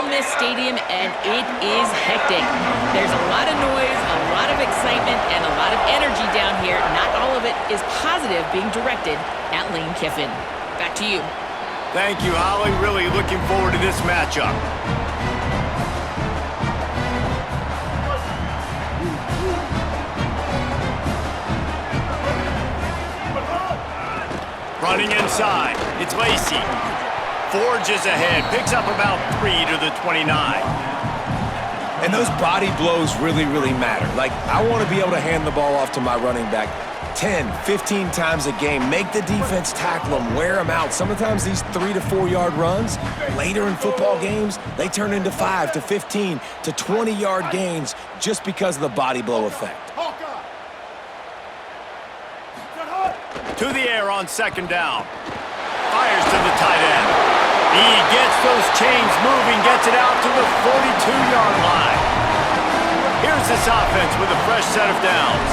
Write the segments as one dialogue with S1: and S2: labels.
S1: Ole Miss Stadium, and it is hectic. There's a lot of noise, a lot of excitement, and a lot of energy down here. Not all of it is positive being directed at Lane Kiffin. Back to you.
S2: Thank you, Holly. Really looking forward to this matchup. Running inside, it's Lacey. Forges ahead, picks up about 3 to the 29.
S3: And those body blows really, really matter. Like, I want to be able to hand the ball off to my running back 10, 15 times a game. Make the defense tackle them, wear them out. Sometimes these 3 to 4 yard runs, later in football games, they turn into 5 to 15 to 20 yard gains just because of the body blow effect.
S2: To the air on second down. Fires to the tight end. He gets those chains moving, gets it out to the 42-yard line. Here's this offense with a fresh set of downs.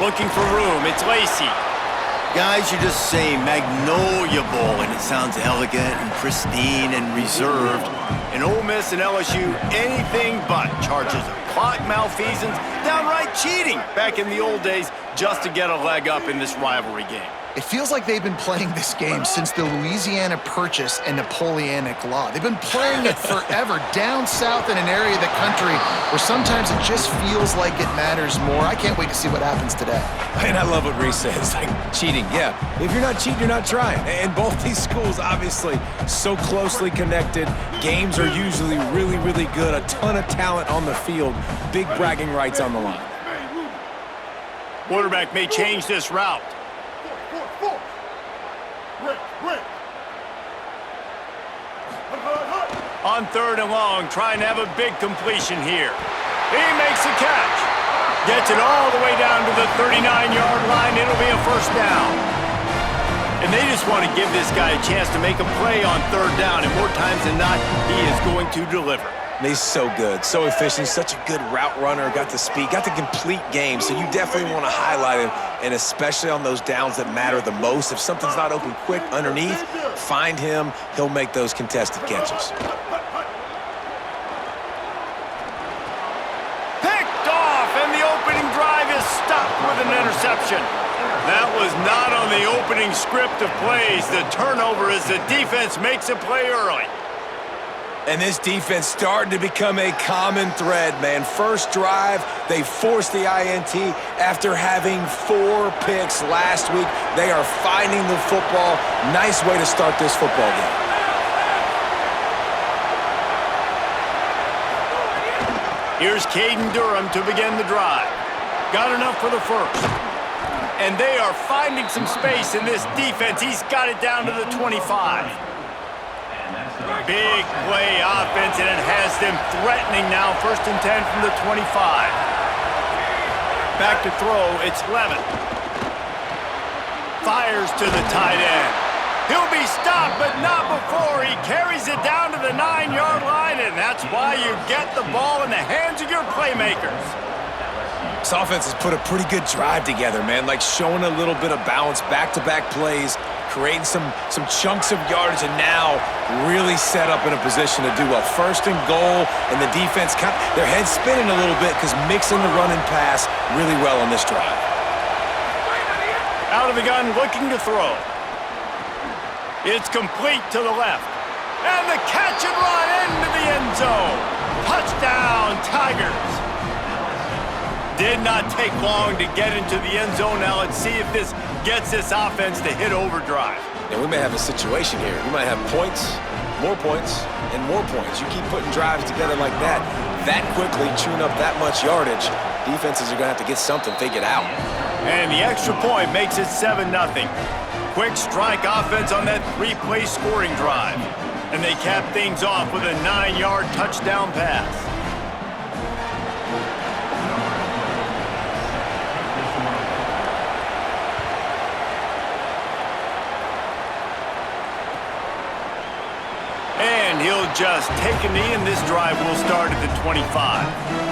S2: Looking for room, it's Lacey.
S4: Guys, you just say Magnolia Bowl, and it sounds elegant and pristine and reserved.
S2: In Ole Miss and LSU, anything but charges of clock malfeasance, downright cheating back in the old days just to get a leg up in this rivalry game.
S5: It feels like they've been playing this game since the Louisiana Purchase and Napoleonic Law. They've been playing it forever, down south in an area of the country where sometimes it just feels like it matters more. I can't wait to see what happens today.
S3: And I love what Reese says, like, cheating. Yeah, if you're not cheating, you're not trying. And both these schools, obviously, so closely connected. Games are usually really, really good. A ton of talent on the field. Big bragging rights on the line.
S2: Quarterback may change this route. On third and long, trying to have a big completion here. He makes the catch. Gets it all the way down to the 39-yard line. It'll be a first down. And they just want to give this guy a chance to make a play on third down, and more times than not, he is going to deliver.
S3: He's so good, so efficient, such a good route runner, got the speed, got the complete game, so you definitely want to highlight him, and especially on those downs that matter the most. If something's not open quick underneath, find him, he'll make those contested catches.
S2: Picked off, and the opening drive is stopped with an interception. That was not on the opening script of plays. The turnover as the defense makes a play early.
S3: And this defense starting to become a common thread, man. First drive, they forced the INT after having 4 picks last week. They are finding the football. Nice way to start this football game.
S2: Here's Caden Durham to begin the drive. Got enough for the first. And they are finding some space in this defense. He's got it down to the 25. Big play offense, and it has them threatening now. First and 10 from the 25. Back to throw, it's Levin. Fires to the tight end. He'll be stopped, but not before. He carries it down to the 9-yard line, and that's why you get the ball in the hands of your playmakers.
S3: This offense has put a pretty good drive together, man. Like showing a little bit of balance, back-to-back plays, creating some chunks of yardage, and now really set up in a position to do a first and goal, and the defense, their heads spinning a little bit because mixing the run and pass really well on this drive.
S2: Out of the gun, looking to throw. It's complete to the left. And the catch and run into the end zone. Touchdown, Tigers. Did not take long to get into the end zone. Now let's see if this gets this offense to hit overdrive.
S3: And we may have a situation here. We might have points, and more points. You keep putting drives together like that quickly, chewing up that much yardage, defenses are going to have to get something figured out.
S2: And the extra point makes it 7-0. Quick strike offense on that 3-play scoring drive. And they cap things off with a 9-yard touchdown pass. And he'll just take a knee, and this drive will start at the 25.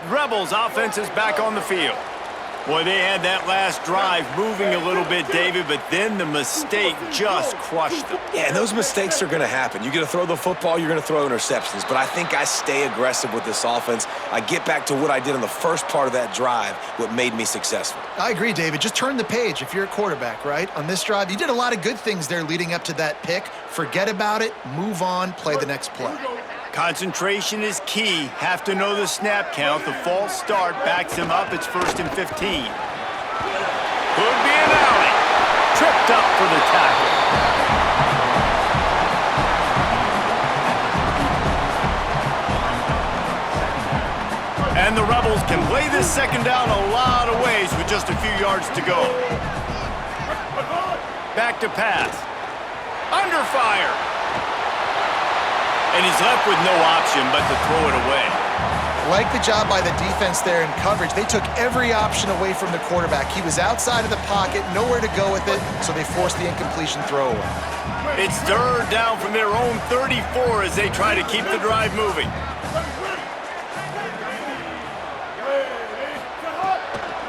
S2: Rebels offense is back on the field. Boy, they had that last drive moving a little bit, David, but then the mistake just crushed them.
S3: Yeah, and those mistakes are going to happen. You're going to throw the football, you're going to throw interceptions. But I think I stay aggressive with this offense. I get back to what I did in the first part of that drive, what made me successful.
S5: I agree, David. Just turn the page if you're a quarterback, right? On this drive, you did a lot of good things there leading up to that pick. Forget about it, move on, play the next play.
S2: Concentration is key. Have to know the snap count. The false start backs him up. It's 1st and 15. Could be an alley. Tripped up for the tackle. And the Rebels can play this second down a lot of ways with just a few yards to go. Back to pass. Under fire. And he's left with no option but to throw it away.
S5: Like the job by the defense there in coverage. They took every option away from the quarterback. He was outside of the pocket, nowhere to go with it, so they forced the incompletion throwaway.
S2: It's 3rd down from their own 34 as they try to keep the drive moving.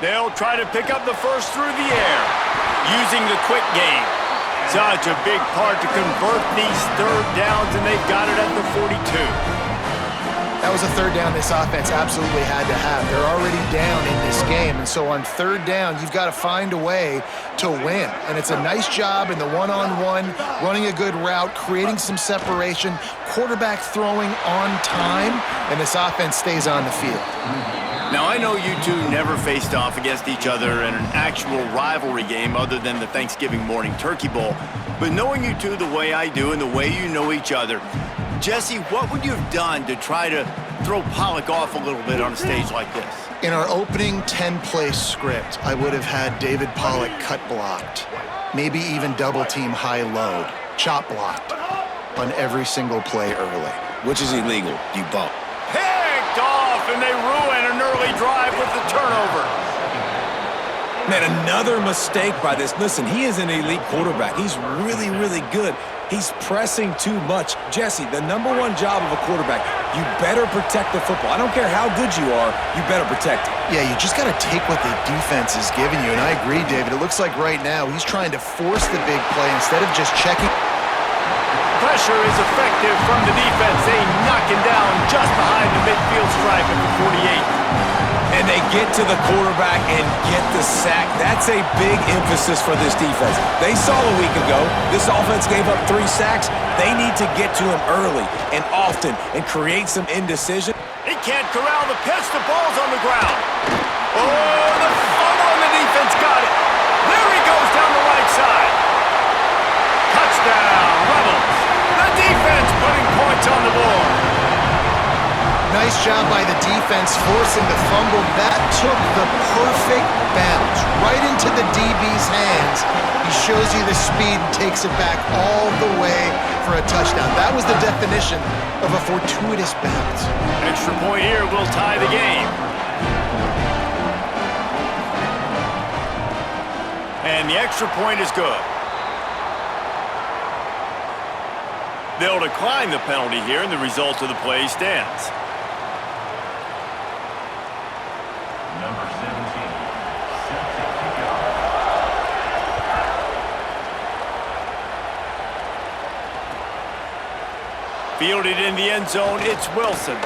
S2: They'll try to pick up the first through the air, using the quick game. Such a big part to convert these 3rd downs, and they've got it at the 42.
S5: That was a 3rd down this offense absolutely had to have. They're already down in this game, and so on 3rd down, you've got to find a way to win. And it's a nice job in the one-on-one, running a good route, creating some separation, quarterback throwing on time, and this offense stays on the field.
S2: Now, I know you two never faced off against each other in an actual rivalry game other than the Thanksgiving morning Turkey Bowl, but knowing you two the way I do and the way you know each other, Jesse, what would you have done to try to throw Pollock off a little bit on a stage like this?
S5: In our opening 10-play script, I would have had David Pollock cut blocked, maybe even double-team high-load, chop blocked on every single play early.
S3: Which is illegal, you bump.
S2: Picked off, and they ruin an early drive with the turnover.
S3: Man, another mistake by this. Listen, he is an elite quarterback. He's really, really good. He's pressing too much. Jesse, the #1 job of a quarterback, you better protect the football. I don't care how good you are, you better protect it.
S5: Yeah, you just got to take what the defense is giving you, and I agree, David. It looks like right now he's trying to force the big play instead of just checking.
S2: Pressure is effective from the defense. They knock him down just behind the midfield stripe at the 48.
S3: And they get to the quarterback and get the sack. That's a big emphasis for this defense. They saw a week ago, this offense gave up 3 sacks. They need to get to him early and often and create some indecision.
S2: He can't corral the pitch. The ball's on the ground. Oh, the fumble on the defense got it. There he goes down the right side. Touchdown, Rebels. The defense putting points on the board.
S5: Nice job by the defense forcing the fumble. That took the perfect bounce right into the DB's hands. He shows you the speed and takes it back all the way for a touchdown. That was the definition of a fortuitous bounce.
S2: Extra point here will tie the game. And the extra point is good. They'll decline the penalty here, and the result of the play stands.
S6: Number 17,
S2: Fielded in the end zone, it's Wilson.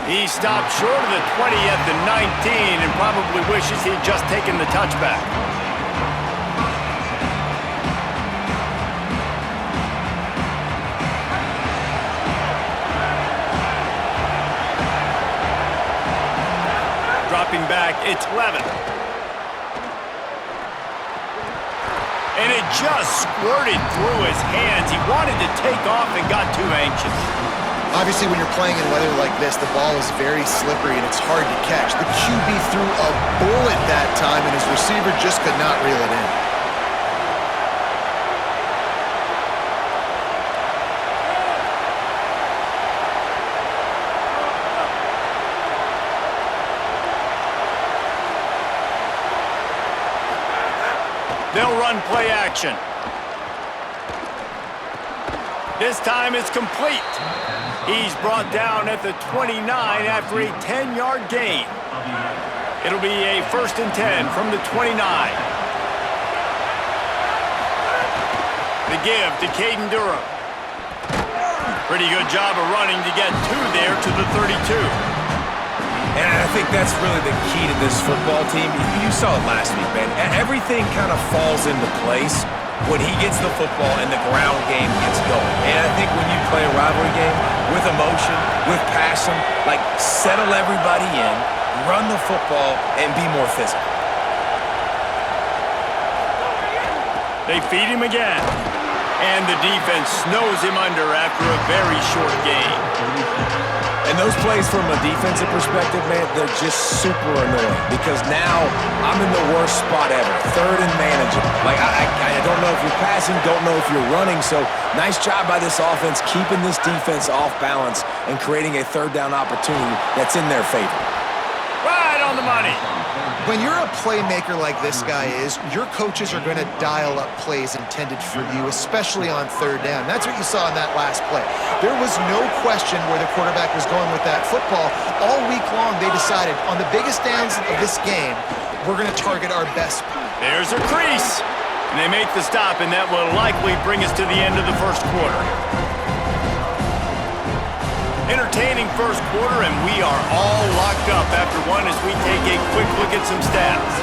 S2: He stopped short of the 20 at the 19 and probably wishes he'd just taken the touchback. Dropping back, it's Levin. And it just squirted through his hands. He wanted to take off and got too anxious.
S5: Obviously, when you're playing in weather like this, the ball is very slippery and it's hard to catch. The QB threw a bullet that time, and his receiver just could not reel it in. They'll run play action.
S2: This time it's complete. He's brought down at the 29 after a 10-yard gain. It'll be a 1st and 10 from the 29. The give to Caden Durham. Pretty good job of running to get 2 there to the 32.
S3: And I think that's really the key to this football team. You saw it last week, man. Everything kind of falls into place when he gets the football and the ground game gets going. And I think when you play a rivalry game with emotion, with passion, like settle everybody in, run the football, and be more physical.
S2: They feed him again. And the defense snows him under after a very short game.
S3: And those plays from a defensive perspective, man, they're just super annoying because now I'm in the worst spot ever, 3rd and manageable. Like, I don't know if you're passing, don't know if you're running, so nice job by this offense keeping this defense off balance and creating a 3rd down opportunity that's in their favor.
S2: Right on the money.
S5: When you're a playmaker like this guy is, your coaches are going to dial up plays intended for you, especially on 3rd down. That's what you saw in that last play. There was no question where the quarterback was going with that football. All week long, they decided on the biggest downs of this game, we're going to target our best.
S2: There's a crease. And they make the stop, and that will likely bring us to the end of the 1st quarter. Entertaining 1st quarter, and we are all locked up after one as we take a quick look at some stats.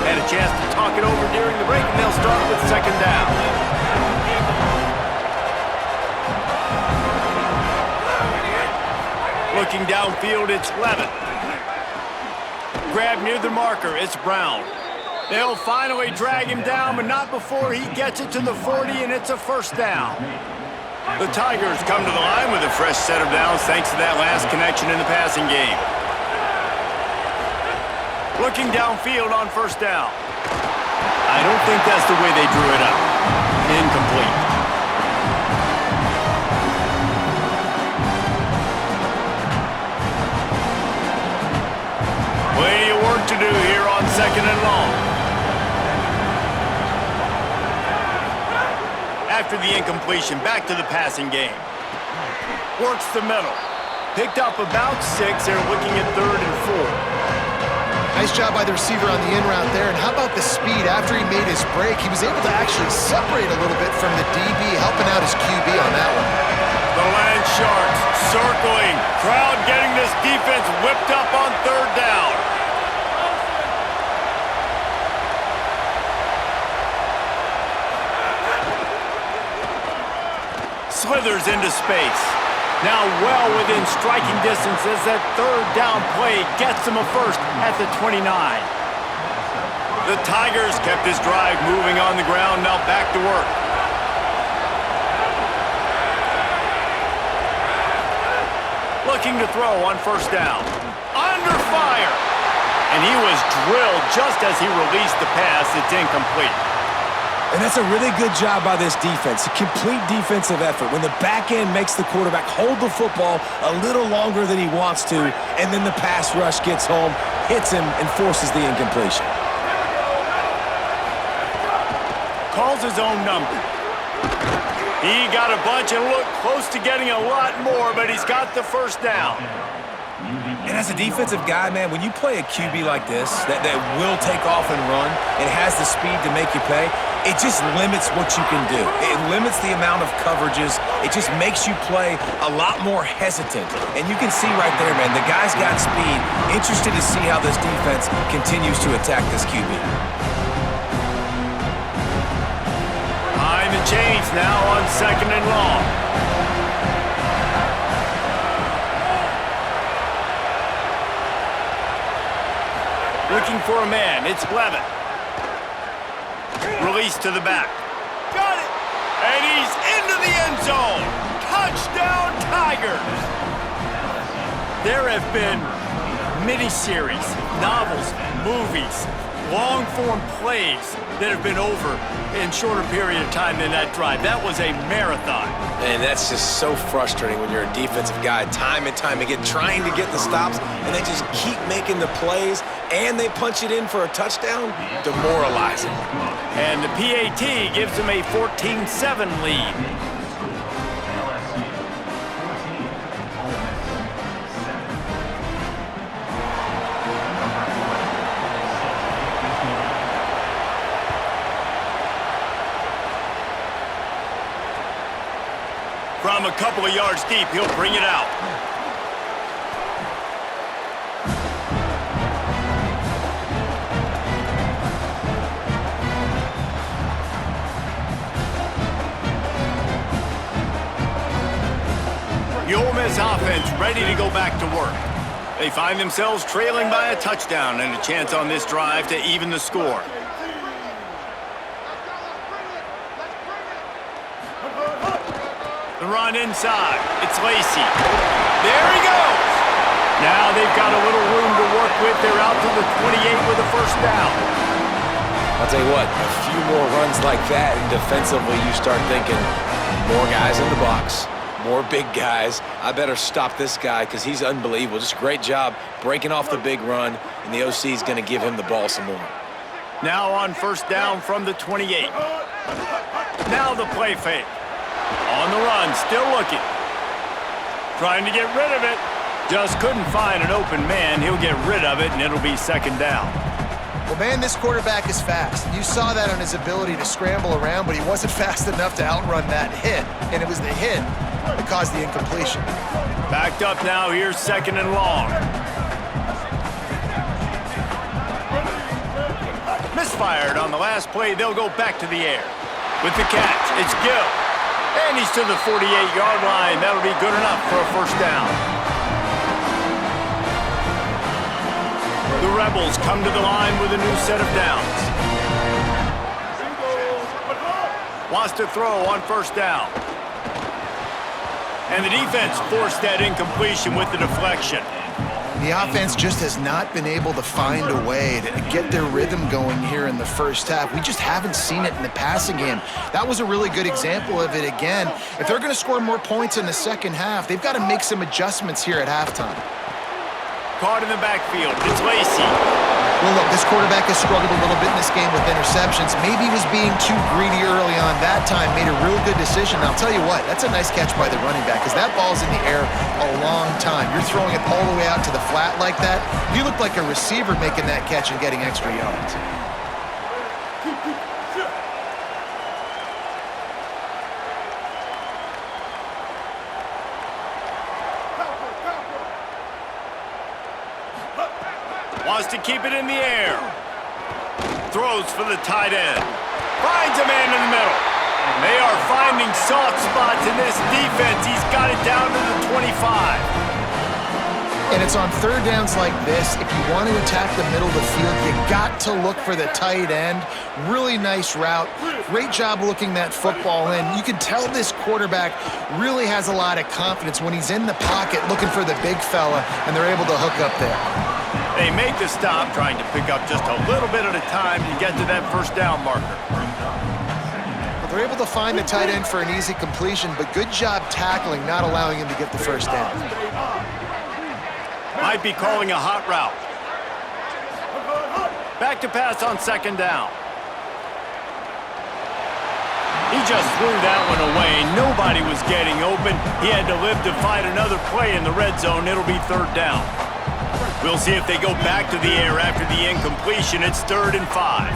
S2: Had a chance to talk it over during the break, and they'll start with 2nd down. Looking downfield, it's Levitt. Grab near the marker, it's Brown. They'll finally drag him down, but not before he gets it to the 40, and it's a 1st down. The Tigers come to the line with a fresh set of downs thanks to that last connection in the passing game. Looking downfield on 1st down. I don't think that's the way they drew it up. Incomplete. Plenty of work to do here on 2nd and long. After the incompletion, back to the passing game. Works the middle. Picked up about 6. They're looking at 3rd and 4.
S5: Nice job by the receiver on the in route there. And how about the speed after he made his break? He was able to actually separate a little bit from the DB, helping out his QB on that one.
S2: The Land Sharks circling. Crowd getting this defense whipped up on 3rd down. Slithers into space. Now well within striking distance as that 3rd down play gets him a 1st at the 29. The Tigers kept this drive moving on the ground, now back to work. Looking to throw on 1st down. Under fire! And he was drilled just as he released the pass. It's incomplete.
S3: And that's a really good job by this defense, a complete defensive effort. When the back end makes the quarterback hold the football a little longer than he wants to, and then the pass rush gets home, hits him, and forces the incompletion.
S2: Calls his own number. He got a bunch and looked close to getting a lot more, but he's got the 1st down.
S3: And as a defensive guy, man, when you play a QB like this that will take off and run and has the speed to make you pay, it just limits what you can do. It limits the amount of coverages. It just makes you play a lot more hesitant. And you can see right there, man, the guy's got speed. Interested to see how this defense continues to attack this QB.
S2: Time and change now on 2nd and long. Looking for a man, it's Levitt. Release to the back. Got it! And he's into the end zone. Touchdown, Tigers! There have been miniseries, novels, movies, long-form plays that have been over in shorter period of time than that drive. That was a marathon.
S3: And that's just so frustrating when you're a defensive guy time and time again trying to get the stops, and they just keep making the plays, and they punch it in for a touchdown. Demoralizing.
S2: And the PAT gives them a 14-7 lead.
S6: LSU 14, Ole Miss 7.
S2: From a couple of yards deep, he'll bring it out. The Ole Miss offense ready to go back to work. They find themselves trailing by a touchdown and a chance on this drive to even the score. The run inside. It's Lacey. There he goes. Now they've got a little room to work with. They're out to the 28 with a first down.
S3: I'll tell you what, a few more runs like that, and defensively you start thinking, more guys in the box, more big guys. I better stop this guy because he's unbelievable. Just a great job breaking off the big run, and the OC is going to give him the ball some more.
S2: Now on first down from the 28. Now the play fake. On the run, still looking. Trying to get rid of it. Just couldn't find an open man. He'll get rid of it, and it'll be second down.
S5: Well, man, this quarterback is fast. You saw that on his ability to scramble around, but he wasn't fast enough to outrun that hit. And it was the hit that caused the incompletion.
S2: Backed up now, here's second and long. Misfired on the last play, they'll go back to the air. With the catch, it's Gill. And he's to the 48-yard line. That'll be good enough for a first down. The Rebels come to the line with a new set of downs. Wants to throw on first down. And the defense forced that incompletion with the deflection.
S5: The offense just has not been able to find a way to get their rhythm going here in the first half. We just haven't seen it in the passing game. That was a really good example of it again. If they're going to score more points in the second half, they've got to make some adjustments here at halftime.
S2: Caught in the backfield. It's Lacey.
S5: Well, look, this quarterback has struggled a little bit in this game with interceptions. Maybe he was being too greedy early on that time, made a real good decision. I'll tell you what, that's a nice catch by the running back because that ball's in the air a long time. You're throwing it all the way out to the flat like that. You look like a receiver making that catch and getting extra yards.
S2: Wants to keep it in the air. Throws for the tight end. Finds a man in the middle. They are finding soft spots in this defense. He's got it down to the 25.
S5: And it's on third downs like this. If you want to attack the middle of the field, you got to look for the tight end. Really nice route. Great job looking that football in. You can tell this quarterback really has a lot of confidence when he's in the pocket looking for the big fella, and they're able to hook up there.
S2: They make the stop, trying to pick up just a little bit at a time to get to that first down marker.
S5: They're able to find the tight end for an easy completion, but good job tackling, not allowing him to get the first down.
S2: Might be calling a hot route. Back to pass on second down. He just threw that one away. Nobody was getting open. He had to live to fight another play in the red zone. It'll be third down. We'll see if they go back to the air after the incompletion. It's 3rd and 5.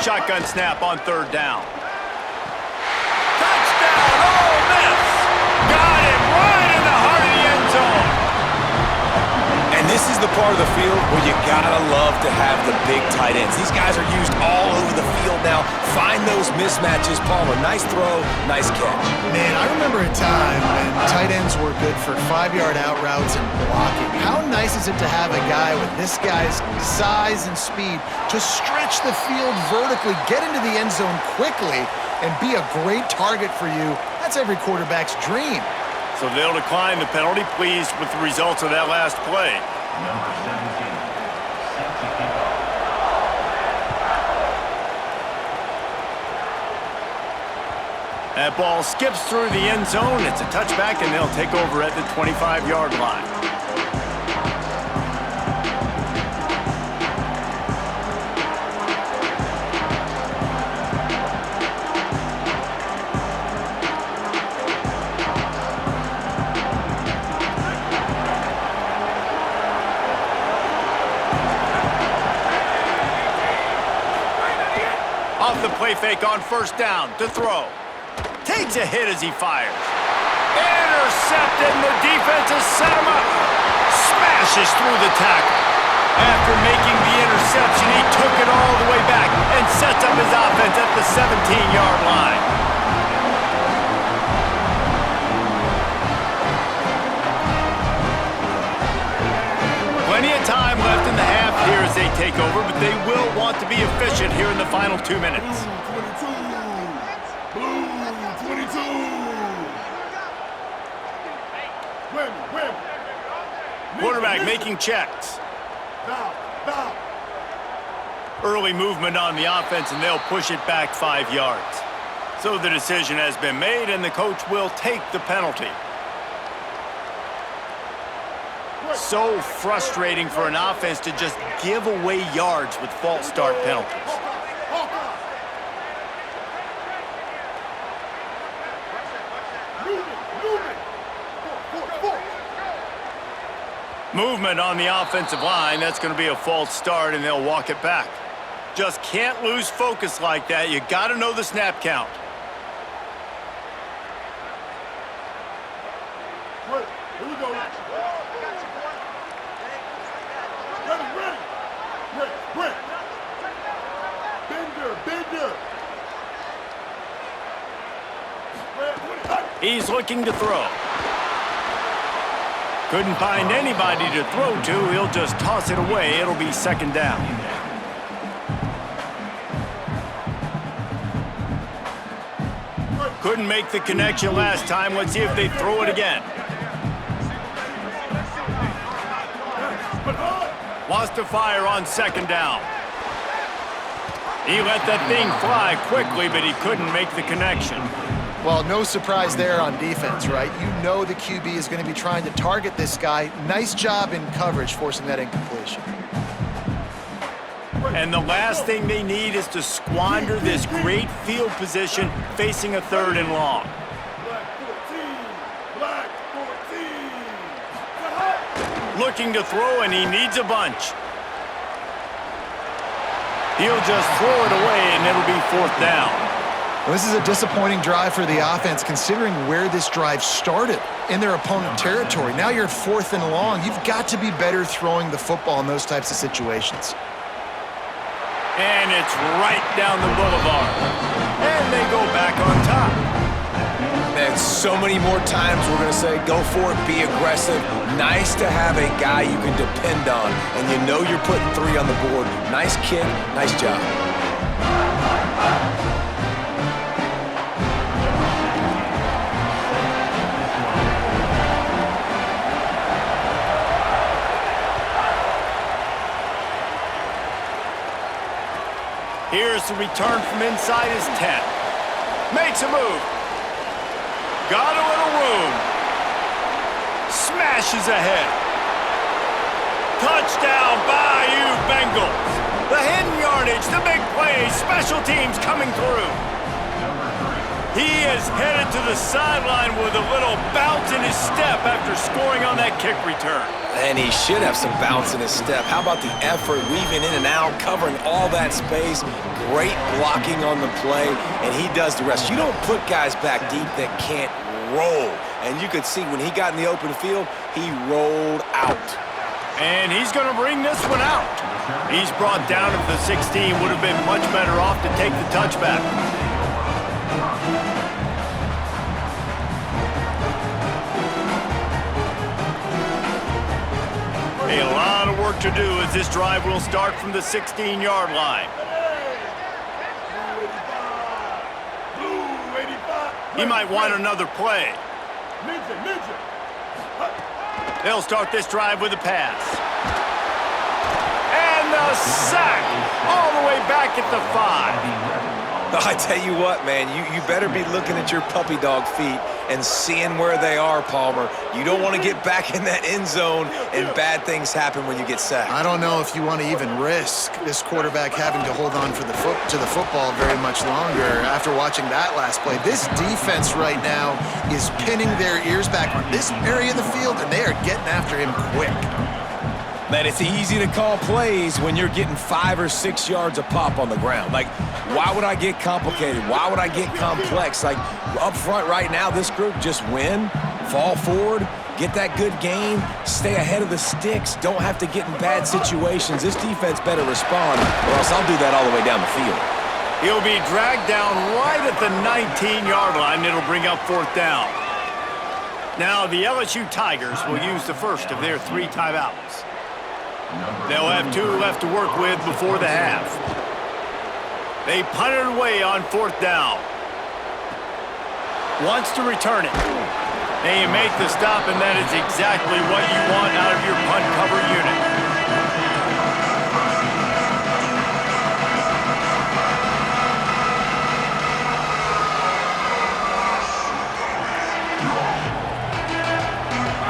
S2: Shotgun snap on third down. Touchdown, Ole Miss! Got it right in the heart of the end zone.
S3: And this is the part of the field where you gotta love to have the big tight ends. These guys are used all over the field now. Find those mismatches. Palmer, nice throw, nice catch.
S5: Man, I remember a time when tight ends were good for 5-yard out routes and blocking. How nice is it to have a guy with this guy's size and speed to stretch the field vertically, get into the end zone quickly, and be a great target for you? That's every quarterback's dream.
S2: So they'll decline the penalty, pleased with the results of that last play.
S6: Number 17, set to kick off.
S2: That ball skips through the end zone. It's a touchback, and they'll take over at the 25-yard line. Off the play fake on first down to throw. Takes a hit as he fires. Intercepted, and the defense has set him up. Smashes through the tackle. After making the interception, he took it all the way back and sets up his offense at the 17-yard line. Plenty of time left in the half here as they take over, but they will want to be efficient here in the final 2 minutes. Quarterback making checks. Early movement on the offense, and they'll push it back 5 yards. So the decision has been made, and the coach will take the penalty. So frustrating for an offense to just give away yards with false start penalties. Movement on the offensive line. That's going to be a false start, and they'll walk it back. Just can't lose focus like that. You got to know the snap count.
S7: Here we go. Bender.
S2: He's looking to throw. Couldn't find anybody to throw to. He'll just toss it away. It'll be second down. Couldn't make the connection last time. Let's see if they throw it again. Lost to fire on second down. He let that thing fly quickly, but he couldn't make the connection.
S5: Well, no surprise there on defense, right? You know the QB is going to be trying to target this guy. Nice job in coverage forcing that incompletion.
S2: And the last thing they need is to squander this great field position facing a third and long.
S7: Black 14.
S2: Looking to throw, and he needs a bunch. He'll just throw it away, and it'll be fourth down.
S5: Well, this is a disappointing drive for the offense, considering where this drive started in their opponent territory. Now you're at fourth and long. You've got to be better throwing the football in those types of situations.
S2: And it's right down the boulevard. And they go back on top.
S3: And so many more times we're going to say, go for it, be aggressive. Nice to have a guy you can depend on, and you know you're putting 3 on the board. Nice kick, nice job.
S2: Here's the return from inside his 10. Makes a move. Got a little room. Smashes ahead. Touchdown, Bayou Bengals. The hidden yardage, the big play, special teams coming through. He is headed to the sideline with a little bounce in his step after scoring on that kick return.
S3: And he should have some bounce in his step. How about the effort, weaving in and out, covering all that space. Great blocking on the play, and he does the rest. You don't put guys back deep that can't roll. And you could see when he got in the open field, he rolled out.
S2: And he's going to bring this one out. He's brought down at the 16. Would have been much better off to take the touchback. A lot of work to do as this drive will start from the 16-yard line.
S7: Blue 85.
S2: He might want another play.
S7: Ninja.
S2: They'll start this drive with a pass. And the sack all the way back at the 5.
S3: I tell you what, man, you better be looking at your puppy dog feet and seeing where they are, Palmer. You don't want to get back in that end zone and bad things happen when you get sacked.
S5: I don't know if you want to even risk this quarterback having to hold on to the football very much longer after watching that last play. This defense right now is pinning their ears back on this area of the field, and they are getting after him quick.
S3: Man, it's easy to call plays when you're getting 5 or 6 yards a pop on the ground. Like, why would I get complicated? Why would I get complex? Like, up front right now, this group just win, fall forward, get that good gain, stay ahead of the sticks, don't have to get in bad situations. This defense better respond, or else I'll do that all the way down the field.
S2: He'll be dragged down right at the 19-yard line. It'll bring up 4th down. Now, the LSU Tigers will use the first of their 3 timeouts. They'll have 2 left to work with before the half. They punt it away on 4th down. Wants to return it. They make the stop, and that is exactly what you want out of your punt cover unit.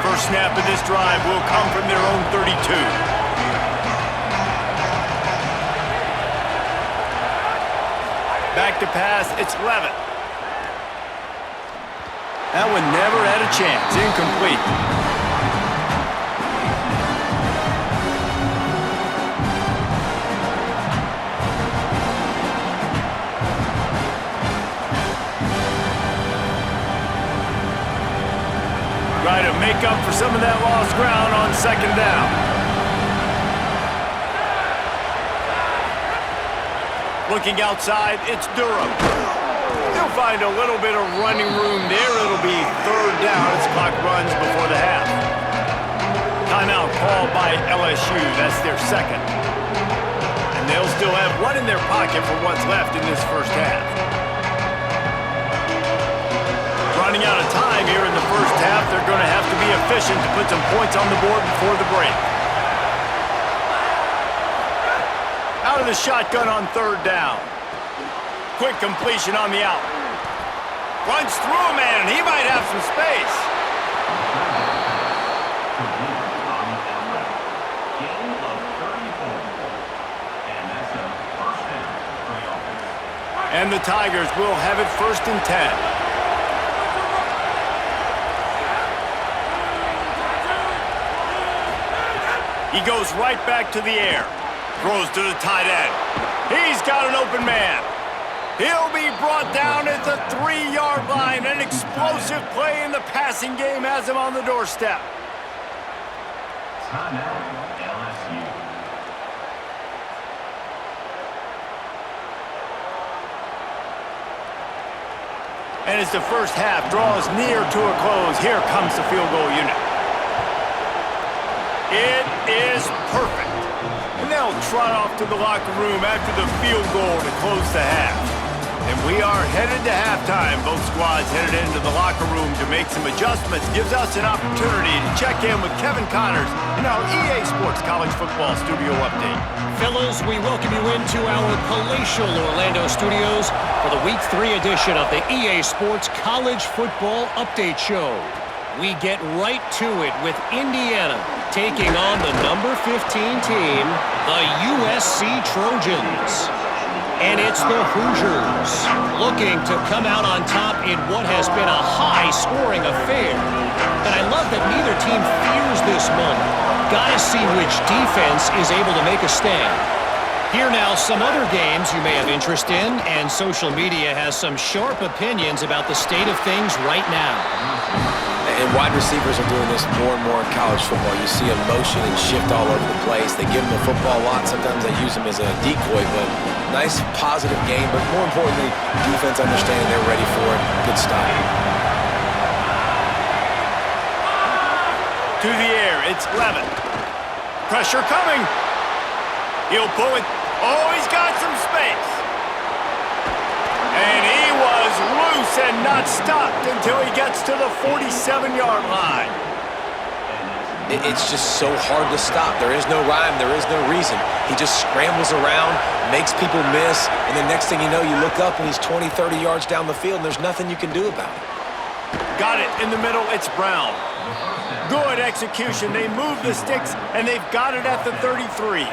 S2: First snap of this drive will come from their own 32. Back to pass, it's Levitt. That one never had a chance, incomplete. Try to make up for some of that lost ground on 2nd down. Looking outside, it's Durham. He'll find a little bit of running room there. It'll be 3rd down as clock runs before the half. Timeout called by LSU. That's their 2nd. And they'll still have 1 in their pocket for what's left in this first half. Running out of time here in the first half, they're going to have to be efficient to put some points on the board before the break. Out of the shotgun on 3rd down. Quick completion on the out. Runs through a man, and he might have some space. And the Tigers will have it 1st and 10. He goes right back to the air. Throws to the tight end. He's got an open man. He'll be brought down at the 3-yard line. An explosive play in the passing game has him on the doorstep.
S6: Timeout, LSU.
S2: And as the first half draws near to a close, here comes the field goal unit. It is perfect. And they'll trot off to the locker room after the field goal to close the half. And we are headed to halftime. Both squads headed into the locker room to make some adjustments. Gives us an opportunity to check in with Kevin Connors in our EA Sports College Football Studio Update.
S8: Fellas, we welcome you into our palatial Orlando studios for the Week 3 edition of the EA Sports College Football Update Show. We get right to it with Indiana taking on the number 15 team, the USC Trojans. And it's the Hoosiers looking to come out on top in what has been a high-scoring affair. And I love that neither team fears this moment. Gotta see which defense is able to make a stand. Here now, some other games you may have interest in, and social media has some sharp opinions about the state of things right now.
S3: And wide receivers are doing this more and more in college football. You see them motion and shift all over the place. They give them the football a lot. Sometimes they use them as a decoy, but nice, positive game. But more importantly, defense understanding they're ready for it. Good stop.
S2: To the air, it's Levitt. Pressure coming. He'll pull it. Oh, he's got some space. And he was loose. loose and not stopped until he gets to the 47-yard line.
S3: It's just so hard to stop. There is no rhyme. There is no reason. He just scrambles around, makes people miss, and the next thing you know, you look up and he's 20, 30 yards down the field, and there's nothing you can do about it.
S2: Got it in the middle. It's Brown. Good execution. They move the sticks, and they've got it at the 33.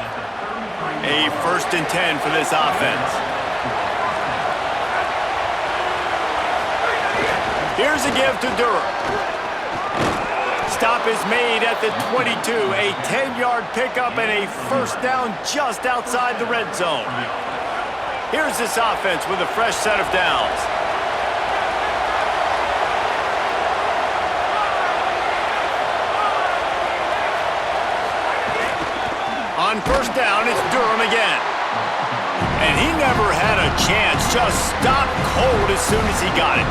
S2: A 1st and 10 for this offense. Here's a give to Durham. Stop is made at the 22. A 10-yard pickup and a 1st down just outside the red zone. Here's this offense with a fresh set of downs. On 1st down, it's Durham again. And he never had a chance. Just stopped cold as soon as he got it.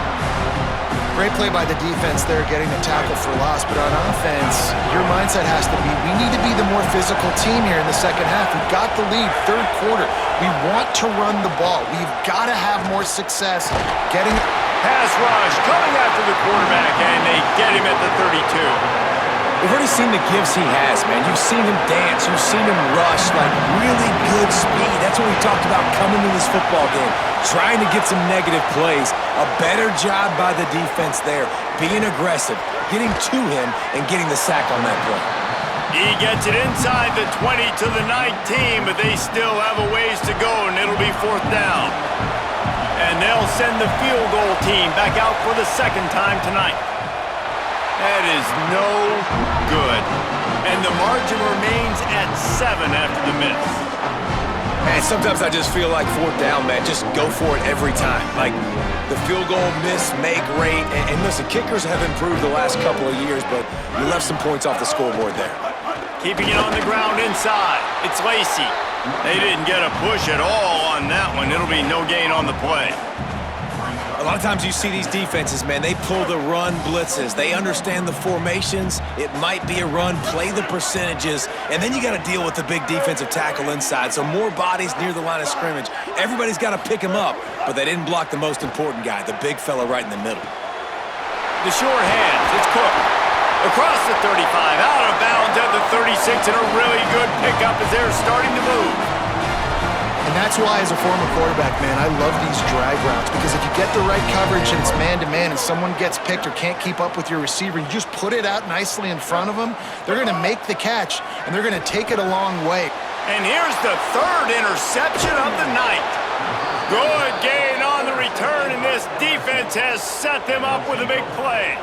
S5: Great play by the defense there, getting the tackle for loss. But on offense, your mindset has to be, we need to be the more physical team here in the second half. We've got the lead, 3rd quarter. We want to run the ball. We've got to have more success getting...
S2: Pass rush coming after the quarterback, and they get him at the 32.
S3: We've already seen the gifts he has, man. You've seen him dance. You've seen him rush, like really good speed. That's what we talked about coming to this football game. Trying to get some negative plays. A better job by the defense there. Being aggressive, getting to him, and getting the sack on that play.
S2: He gets it inside the 20 to the 19, but they still have a ways to go, and it'll be 4th down. And they'll send the field goal team back out for the 2nd time tonight. That is no good. And the margin remains at 7 after the miss.
S3: Man, sometimes I just feel like 4th down, man. Just go for it every time. Like the field goal miss, make rate. And listen, kickers have improved the last couple of years, but you left some points off the scoreboard there.
S2: Keeping it on the ground inside. It's Lacey. They didn't get a push at all on that one. It'll be no gain on the play.
S3: A lot of times you see these defenses, man, they pull the run blitzes. They understand the formations. It might be a run, play the percentages, and then you got to deal with the big defensive tackle inside. So more bodies near the line of scrimmage. Everybody's got to pick him up, but they didn't block the most important guy, the big fella right in the middle.
S2: The short hands, it's Cook. Across the 35, out of bounds at the 36, and a really good pickup as they're starting to move.
S5: And that's why, as a former quarterback, man, I love these drag routes, because if you get the right coverage and it's man-to-man and someone gets picked or can't keep up with your receiver, you just put it out nicely in front of them, they're going to make the catch, and they're going to take it a long way.
S2: And here's the 3rd interception of the night. Good gain on the return, and this defense has set them up with a big play.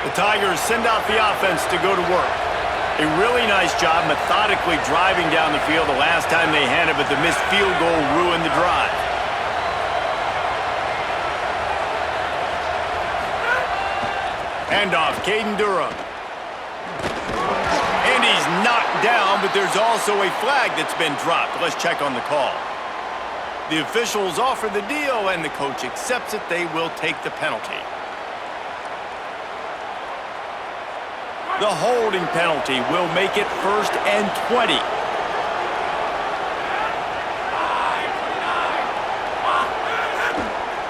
S2: The Tigers send out the offense to go to work. A really nice job methodically driving down the field the last time they had it, but the missed field goal ruined the drive. Handoff, Caden Durham. And he's knocked down, but there's also a flag that's been dropped. Let's check on the call. The officials offer the deal, and the coach accepts it. They will take the penalty. The holding penalty will make it 1st and 20.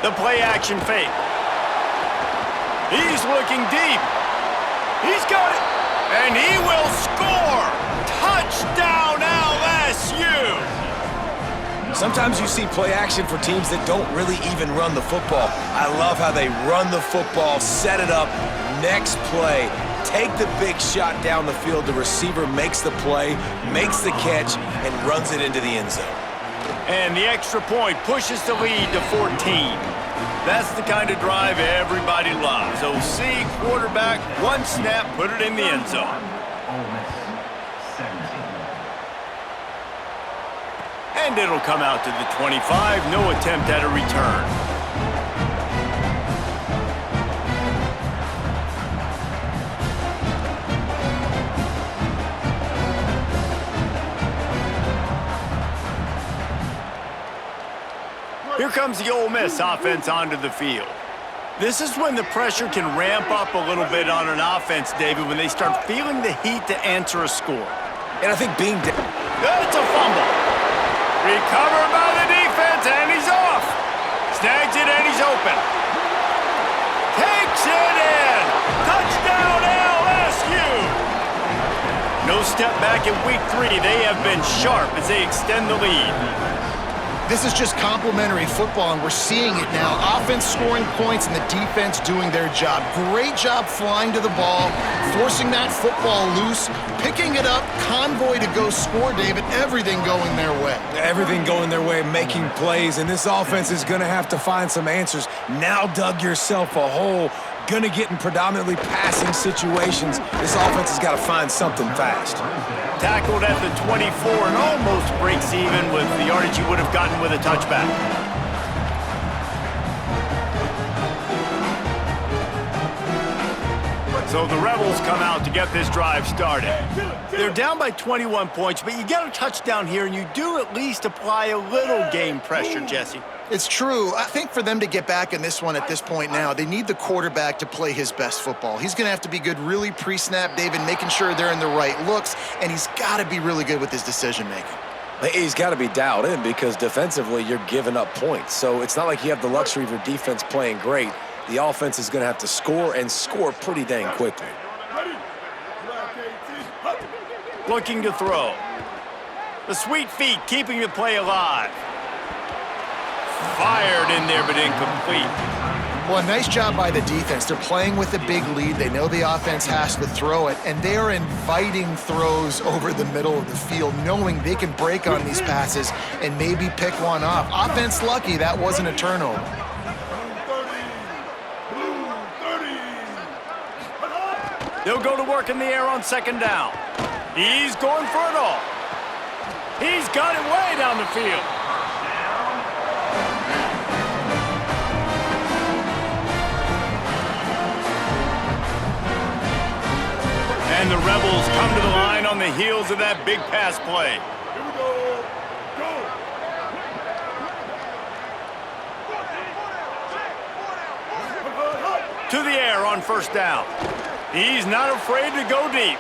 S2: The play action fake. He's looking deep. He's got it. And he will score. Touchdown LSU.
S3: Sometimes you see play action for teams that don't really even run the football. I love how they run the football, set it up, next play. Take the big shot down the field. The receiver makes the play, makes the catch, and runs it into the end zone.
S2: And the extra point pushes the lead to 14. That's the kind of drive everybody loves. OC, quarterback, one snap, put it in the end zone. And it'll come out to the 25. No attempt at a return. Here comes the Ole Miss offense onto the field. This is when the pressure can ramp up a little bit on an offense, David, when they start feeling the heat to answer a score.
S3: And I think being...
S2: It's a fumble. Recovered by the defense. open. Takes it in. Touchdown LSU. No step back in week 3. They have been sharp as they extend the lead.
S5: This is just complimentary football, and we're seeing it now. Offense scoring points and the defense doing their job. Great job flying to the ball, forcing that football loose, picking it up, convoy to go score, David. Everything going their way.
S3: Everything going their way, making plays, and this offense is going to have to find some answers. Now dug yourself a hole. Going to get in predominantly passing situations. This offense has got to find something fast.
S2: Tackled at the 24 and almost breaks even with the yardage you would have gotten with a touchback. So the Rebels come out to get this drive started. They're down by 21 points, but you get a touchdown here and you do at least apply a little game pressure, Jesse.
S5: It's true. I think for them to get back in this one at this point now, they need the quarterback to play his best football. He's going to have to be good really pre-snap, David, making sure they're in the right looks, and he's got to be really good with his decision-making.
S3: He's got to be dialed in because defensively you're giving up points. So it's not like you have the luxury of your defense playing great. The offense is going to have to score and score pretty dang quickly.
S2: Looking to throw. The sweet feet keeping the play alive. Fired in there, but incomplete.
S5: Well, a nice job by the defense. They're playing with a big lead. They know the offense has to throw it, and they are inviting throws over the middle of the field, knowing they can break on these passes and maybe pick one off. Offense lucky that wasn't a turnover.
S2: They'll go to work in the air on second down. He's going for it all. He's got it way down the field. And the Rebels come to the line on the heels of that big pass play.
S7: Here we go. Go.
S2: To the air on first down. He's not afraid to go deep.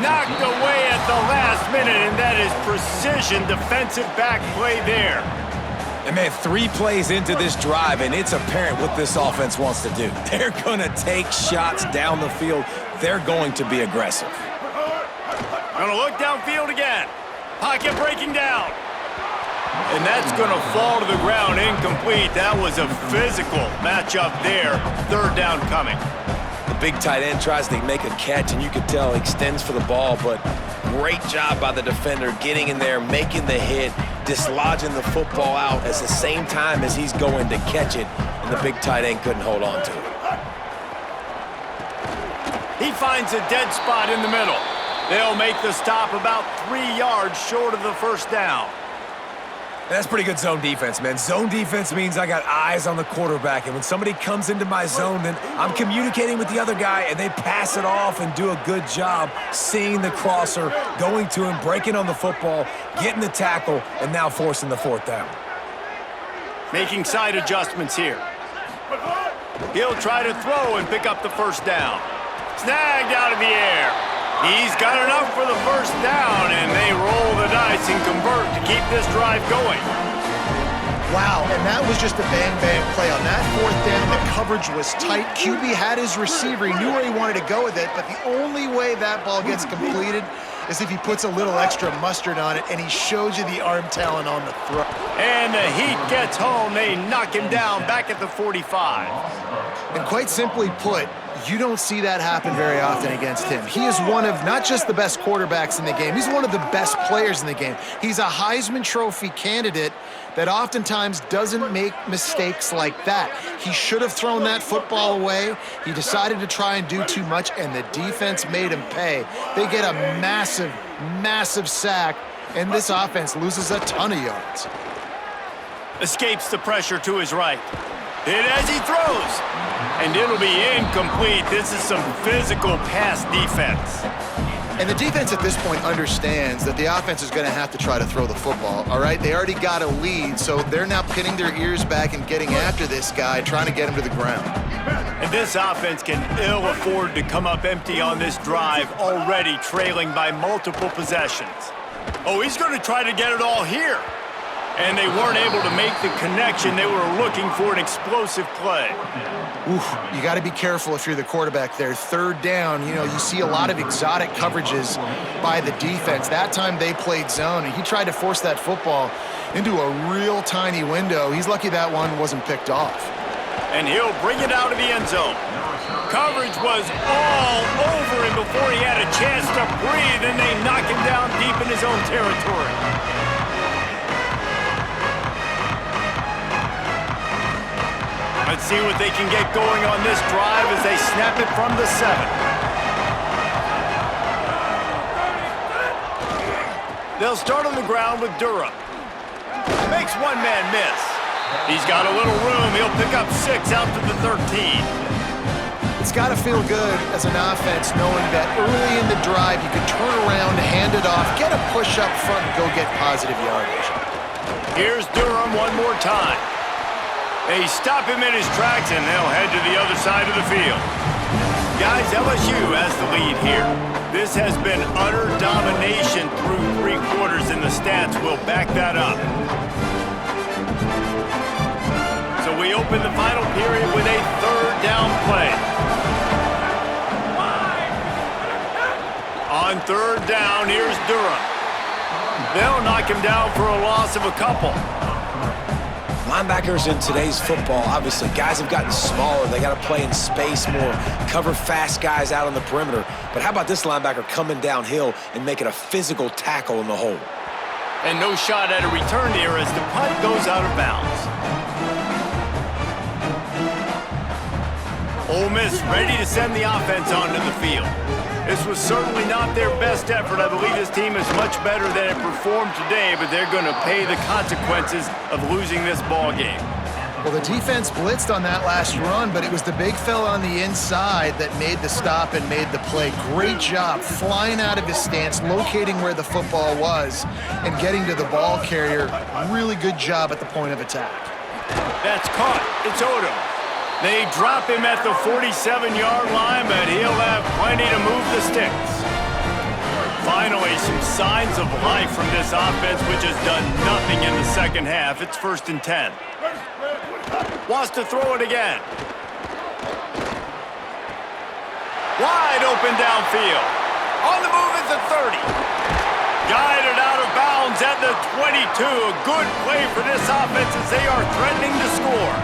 S2: Knocked away at the last minute, and that is precision defensive back play there.
S3: And man, 3 plays into this drive, and it's apparent what this offense wants to do. They're going to take shots down the field. They're going to be aggressive.
S2: Going to look downfield again. Pocket breaking down. And that's going to fall to the ground incomplete. That was a physical matchup there. Third down coming.
S3: The big tight end tries to make a catch, and you can tell he extends for the ball, but great job by the defender getting in there, making the hit, dislodging the football out at the same time as he's going to catch it, and the big tight end couldn't hold on to it.
S2: He finds a dead spot in the middle. They'll make the stop about 3 yards short of the first down.
S3: That's pretty good zone defense, man. Zone defense means I got eyes on the quarterback, and when somebody comes into my zone, then I'm communicating with the other guy, and they pass it off and do a good job seeing the crosser, going to him, breaking on the football, getting the tackle, and now forcing the fourth down.
S2: Making side adjustments here. He'll try to throw and pick up the first down. Snagged out of the air. He's got enough for the first down, and they roll the dice and convert to keep this drive going.
S5: Wow, and that was just a bang-bang play. On that fourth down, the coverage was tight. QB had his receiver. He knew where he wanted to go with it, but the only way that ball gets completed is if he puts a little extra mustard on it, and he shows you the arm talent on the throw.
S2: And the heat gets home. They knock him down back at the 45.
S5: And quite simply put, you don't see that happen very often against him. He is one of not just the best quarterbacks in the game, he's one of the best players in the game. He's a Heisman Trophy candidate that oftentimes doesn't make mistakes like that. He should have thrown that football away. He decided to try and do too much, and the defense made him pay. They get a massive, massive sack, and this offense loses a ton of yards.
S2: Escapes the pressure to his right. Hit as he throws. And it'll be incomplete. This is some physical pass defense.
S5: And the defense at this point understands that the offense is going to have to try to throw the football, all right? They already got a lead, so they're now pinning their ears back and getting after this guy, trying to get him to the ground.
S2: And this offense can ill afford to come up empty on this drive, already trailing by multiple possessions. Oh, he's going to try to get it all here. And they weren't able to make the connection. They were looking for an explosive play.
S5: Oof, you got to be careful if you're the quarterback there. Third down, you see a lot of exotic coverages by the defense. That time they played zone, and he tried to force that football into a real tiny window. He's lucky that one wasn't picked off.
S2: And he'll bring it out of the end zone. Coverage was all over him before he had a chance to breathe, and they knock him down deep in his own territory. Let's see what they can get going on this drive as they snap it from the 7. They'll start on the ground with Durham. Makes one man miss. He's got a little room. He'll pick up 6 out to the 13.
S5: It's got to feel good as an offense knowing that early in the drive you can turn around, hand it off, get a push up front, and go get positive yardage.
S2: Here's Durham one more time. They stop him in his tracks, and they'll head to the other side of the field. Guys, LSU has the lead here. This has been utter domination through 3 quarters, and the stats will back that up. So we open the final period with a 3rd down play. On 3rd down, here's Durham. They'll knock him down for a loss of a couple.
S3: Linebackers in today's football, obviously, guys have gotten smaller. They got to play in space more, cover fast guys out on the perimeter. But how about this linebacker coming downhill and making a physical tackle in the hole?
S2: And no shot at a return here as the punt goes out of bounds. Ole Miss ready to send the offense onto the field. This was certainly not their best effort. I believe this team is much better than it performed today, but they're going to pay the consequences of losing this ball game.
S5: Well, the defense blitzed on that last run, but it was the big fella on the inside that made the stop and made the play. Great job flying out of his stance, locating where the football was, and getting to the ball carrier. Really good job at the point of attack.
S2: That's caught. It's Odom. They drop him at the 47-yard line, but he'll have plenty to move the sticks. Finally, some signs of life from this offense, which has done nothing in the second half. It's 1st and 10. Wants to throw it again. Wide open downfield. On the move is the 30. Guided out of bounds at the 22. A good play for this offense as they are threatening to score.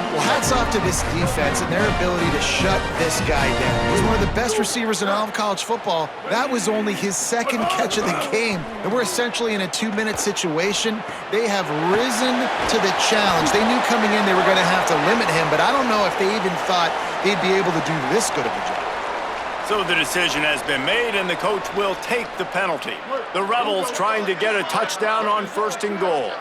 S5: Well, hats off to this defense and their ability to shut this guy down. He's one of the best receivers in all of college football. That was only his 2nd catch of the game, and we're essentially in a 2-minute situation. They have risen to the challenge. They knew coming in they were going to have to limit him, but I don't know if they even thought they'd be able to do this good of a job.
S2: So the decision has been made, and the coach will take the penalty. The Rebels trying to get a touchdown on 1st and goal.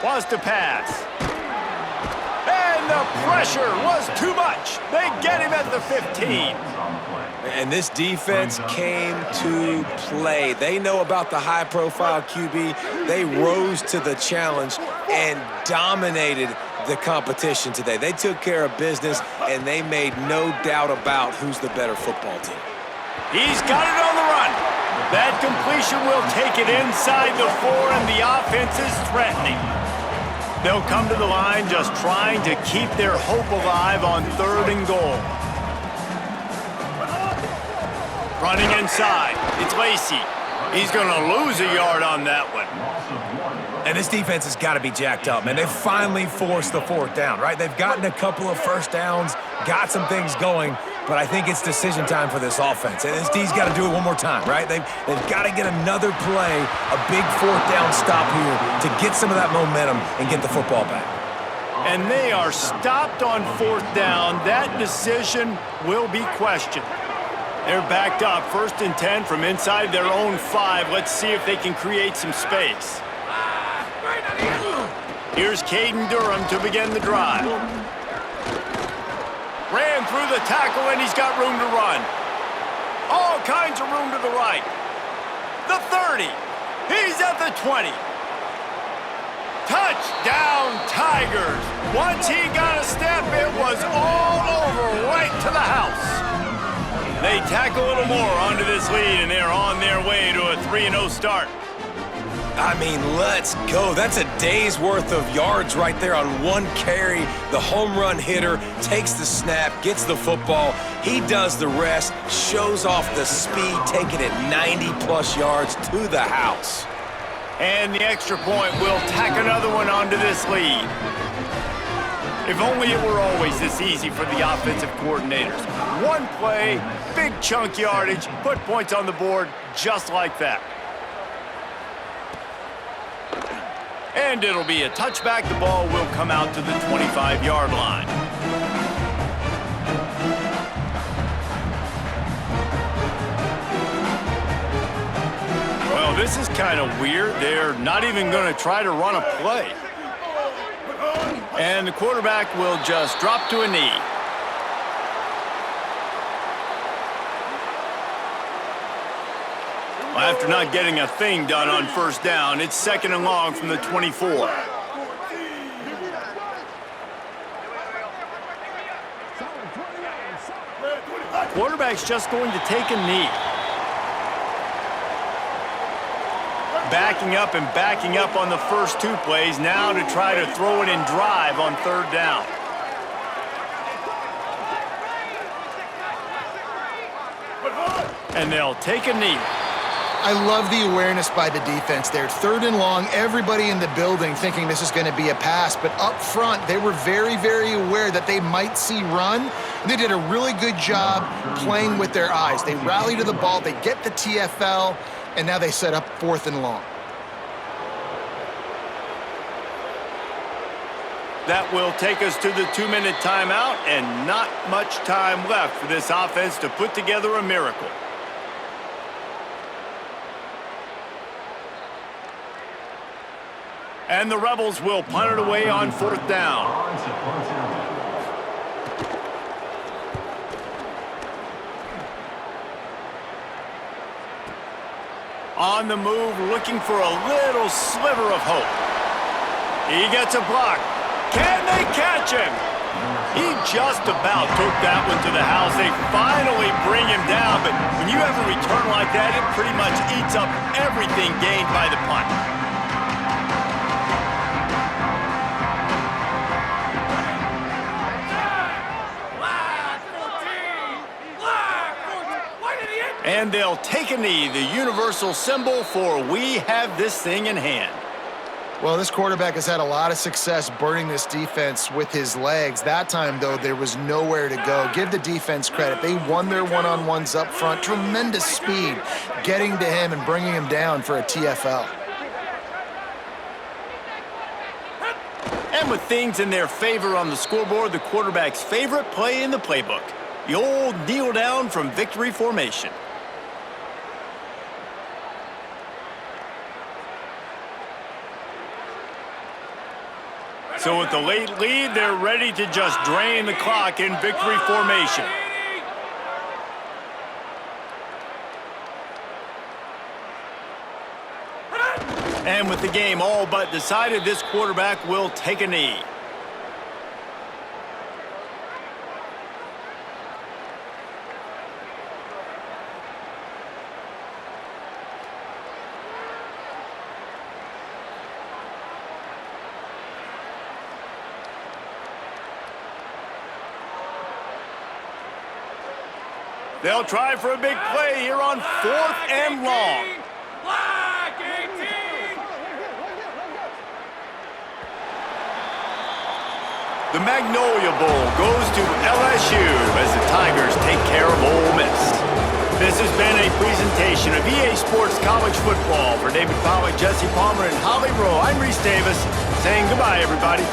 S2: Wants to pass. And the pressure was too much. They get him at the 15.
S3: And this defense came to play. They know about the high-profile QB. They rose to the challenge and dominated the competition today. They took care of business, and they made no doubt about who's the better football team.
S2: He's got it on the run. That completion will take it inside the 4, and the offense is threatening. They'll come to the line just trying to keep their hope alive on 3rd and goal. Running inside. It's Lacey. He's going to lose a yard on that one.
S3: And this defense has got to be jacked up, man. They've finally forced the 4th down, right? They've gotten a couple of first downs, got some things going, but I think it's decision time for this offense. And this D's got to do it one more time, right? They've got to get another play, a big 4th down stop here to get some of that momentum and get the football back.
S2: And they are stopped on 4th down. That decision will be questioned. They're backed up, 1st and 10 from inside their own 5. Let's see if they can create some space. Here's Caden Durham to begin the drive. Ran through the tackle, and he's got room to run. All kinds of room to the right. The 30. He's at the 20. Touchdown, Tigers. Once he got a step, it was all over right to the house. They tack a little more onto this lead, and they're on their way to a 3-0 start.
S3: I mean, let's go. That's a day's worth of yards right there on one carry. The home run hitter takes the snap, gets the football. He does the rest, shows off the speed, taking it 90-plus yards to the house.
S2: And the extra point will tack another one onto this lead. If only it were always this easy for the offensive coordinators. One play, big chunk yardage, put points on the board just like that. And it'll be a touchback. The ball will come out to the 25-yard line. Well, this is kind of weird. They're not even going to try to run a play. And the quarterback will just drop to a knee. Well, after not getting a thing done on first down, it's 2nd and long from the 24. Quarterback's just going to take a knee. Backing up on the first 2 plays, now to try to throw it in drive on 3rd down. And they'll take a knee.
S5: I love the awareness by the defense there. 3rd and long, everybody in the building thinking this is going to be a pass, but up front, they were very, very aware that they might see run. And they did a really good job playing with their eyes. They rally to the ball, they get the TFL, and now they set up 4th and long.
S2: That will take us to the 2-minute timeout, and not much time left for this offense to put together a miracle. And the Rebels will punt it away on 4th down. On the move, looking for a little sliver of hope. He gets a block. Can they catch him? He just about took that one to the house. They finally bring him down, but when you have a return like that, it pretty much eats up everything gained by the punt. And they'll take a knee, the universal symbol for we have this thing in hand.
S5: Well, this quarterback has had a lot of success burning this defense with his legs. That time, though, there was nowhere to go. Give the defense credit. They won their one-on-ones up front. Tremendous speed getting to him and bringing him down for a TFL.
S2: And with things in their favor on the scoreboard, the quarterback's favorite play in the playbook, the old kneel down from victory formation. So with the late lead, they're ready to just drain the clock in victory formation. And with the game all but decided, this quarterback will take a knee. They'll try for a big play here on 4th and long. The Magnolia Bowl goes to LSU as the Tigers take care of Ole Miss. This has been a presentation of EA Sports College Football. For David Pollack, Jesse Palmer, and Holly Rowe, I'm Reese Davis saying goodbye, everybody.